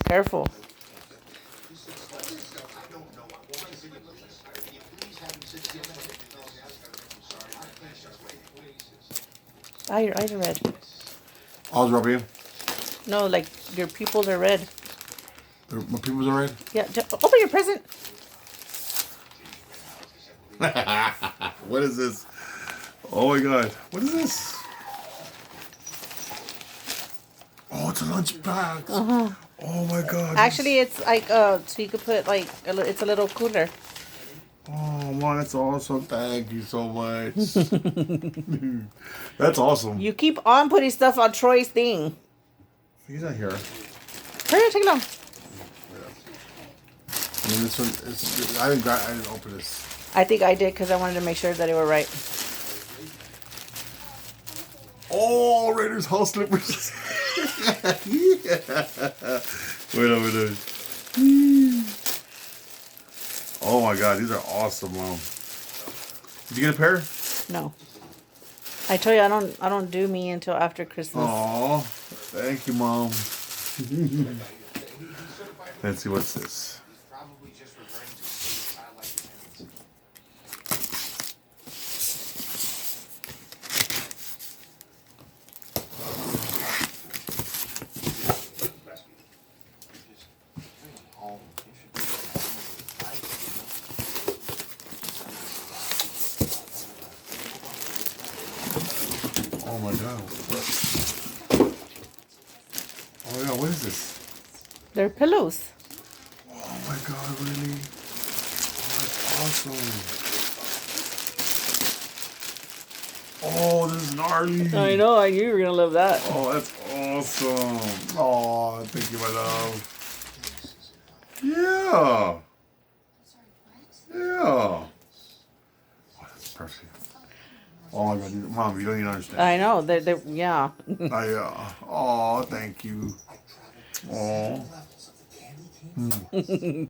Careful. Ah, your eyes are red. All's rubbing. No, like your pupils are red. My pupils are red? Yeah, open your present. What is this? Oh my god. What is this? Oh, it's a lunch bag. Oh my god. Actually, it's like so you could put like it's a little cooler. Oh man, that's awesome. Thank you so much. That's awesome. You keep on putting stuff on Troy's thing. He's not here. Hurry, take it off. I mean, this one, I didn't open this. I think I did because I wanted to make sure that they were right. Oh, Raiders Hall slippers. Yeah. Wait a minute. Oh my god, these are awesome, Mom. Did you get a pair? No. I told you I don't do me until after Christmas. Oh, thank you, Mom. Let's see, what's this? Oh my god. Oh yeah, what is this? They're pillows. Oh my god, really? Oh, that's awesome. Oh, this is gnarly. I know, I knew you were gonna love that. Oh, that's awesome. Oh, thank you, my love. Yeah. Yeah. Oh, that's perfect. Oh my god, Mom, you don't even understand. I know, they're yeah. Oh, thank you. Oh.